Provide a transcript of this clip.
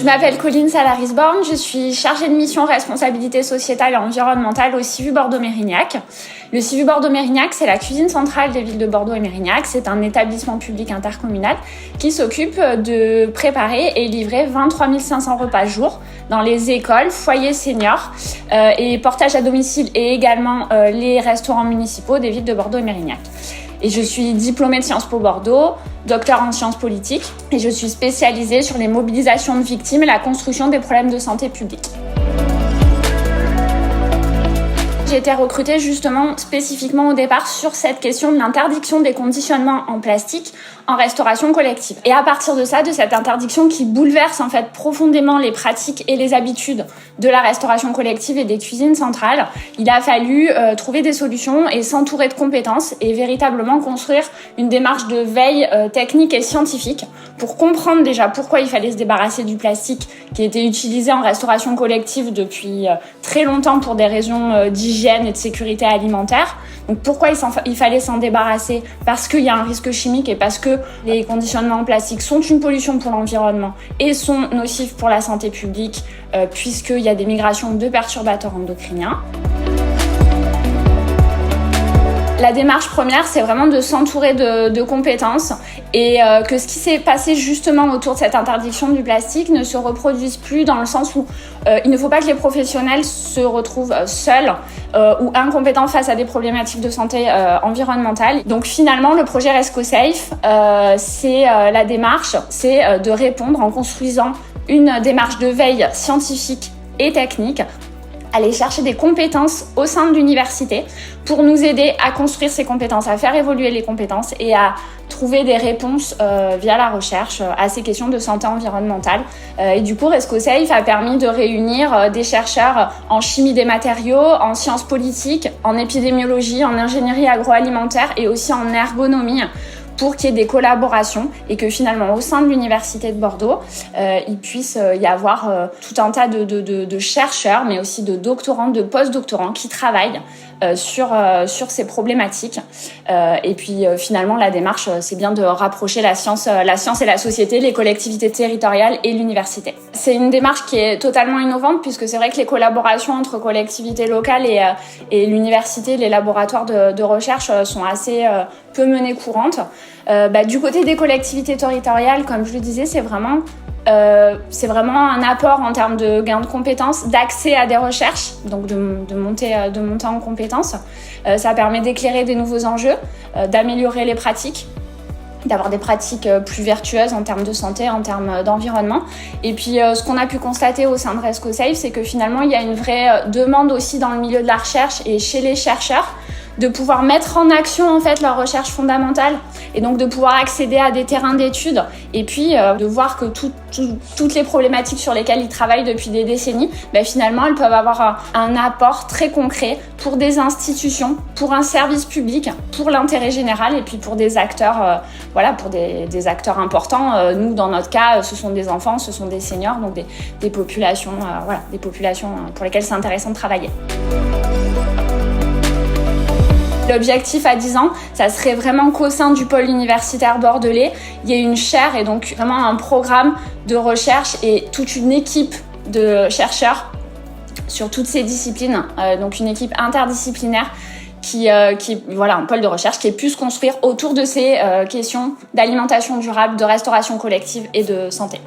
Je m'appelle Colline Salaris-Born, je suis chargée de mission responsabilité sociétale et environnementale au CIVU Bordeaux-Mérignac. Le CIVU Bordeaux-Mérignac, c'est la cuisine centrale des villes de Bordeaux et Mérignac. C'est un établissement public intercommunal qui s'occupe de préparer et livrer 23 500 repas jour dans les écoles, foyers seniors et portage à domicile et également les restaurants municipaux des villes de Bordeaux et Mérignac. Et je suis diplômée de Sciences Po Bordeaux, docteur en sciences politiques et je suis spécialisée sur les mobilisations de victimes et la construction des problèmes de santé publique. J'ai été recrutée justement spécifiquement au départ sur cette question de l'interdiction des conditionnements en plastique en restauration collective. Et à partir de ça, de cette interdiction qui bouleverse en fait profondément les pratiques et les habitudes de la restauration collective et des cuisines centrales, il a fallu trouver des solutions et s'entourer de compétences et véritablement construire une démarche de veille technique et scientifique pour comprendre déjà pourquoi il fallait se débarrasser du plastique qui était utilisé en restauration collective depuis très longtemps pour des raisons d'hygiène et de sécurité alimentaire. Donc pourquoi il fallait s'en débarrasser? Parce qu'il y a un risque chimique et parce que les conditionnements en plastique sont une pollution pour l'environnement et sont nocifs pour la santé publique puisqu'il y a des migrations de perturbateurs endocriniens. La démarche première, c'est vraiment de s'entourer de compétences et que ce qui s'est passé justement autour de cette interdiction du plastique ne se reproduise plus dans le sens où il ne faut pas que les professionnels se retrouvent seuls ou incompétents face à des problématiques de santé environnementale. Donc finalement, le projet RescoSafe, la démarche, c'est de répondre en construisant une démarche de veille scientifique et technique, aller chercher des compétences au sein de l'université pour nous aider à construire ces compétences, à faire évoluer les compétences et à trouver des réponses via la recherche à ces questions de santé environnementale. Et du coup, RescoSafe a permis de réunir des chercheurs en chimie des matériaux, en sciences politiques, en épidémiologie, en ingénierie agroalimentaire et aussi en ergonomie, pour qu'il y ait des collaborations et que finalement au sein de l'université de Bordeaux, il puisse y avoir tout un tas de chercheurs, mais aussi de doctorants, de post-doctorants qui travaillent sur ces problématiques. Et puis finalement, la démarche, c'est bien de rapprocher la science et la société, les collectivités territoriales et l'université. C'est une démarche qui est totalement innovante puisque c'est vrai que les collaborations entre collectivités locales et l'université, les laboratoires de recherche sont assez peu menées courantes. Du côté des collectivités territoriales, comme je le disais, c'est vraiment un apport en termes de gain de compétences, d'accès à des recherches, donc de monter en compétences. Ça permet d'éclairer des nouveaux enjeux, d'améliorer les pratiques, d'avoir des pratiques plus vertueuses en termes de santé, en termes d'environnement. Et puis, ce qu'on a pu constater au sein de RescoSafe, c'est que finalement, il y a une vraie demande aussi dans le milieu de la recherche et chez les chercheurs de pouvoir mettre en action en fait leur recherche fondamentale et donc de pouvoir accéder à des terrains d'études et puis de voir que toutes les problématiques sur lesquelles ils travaillent depuis des décennies, finalement elles peuvent avoir un apport très concret pour des institutions, pour un service public, pour l'intérêt général et puis pour des acteurs, pour des acteurs importants. Nous dans notre cas, ce sont des enfants, ce sont des seniors, donc des populations, des populations pour lesquelles c'est intéressant de travailler. L'objectif à 10 ans, ça serait vraiment qu'au sein du pôle universitaire bordelais, il y ait une chaire et donc vraiment un programme de recherche et toute une équipe de chercheurs sur toutes ces disciplines, donc une équipe interdisciplinaire qui un pôle de recherche qui ait pu se construire autour de ces questions d'alimentation durable, de restauration collective et de santé.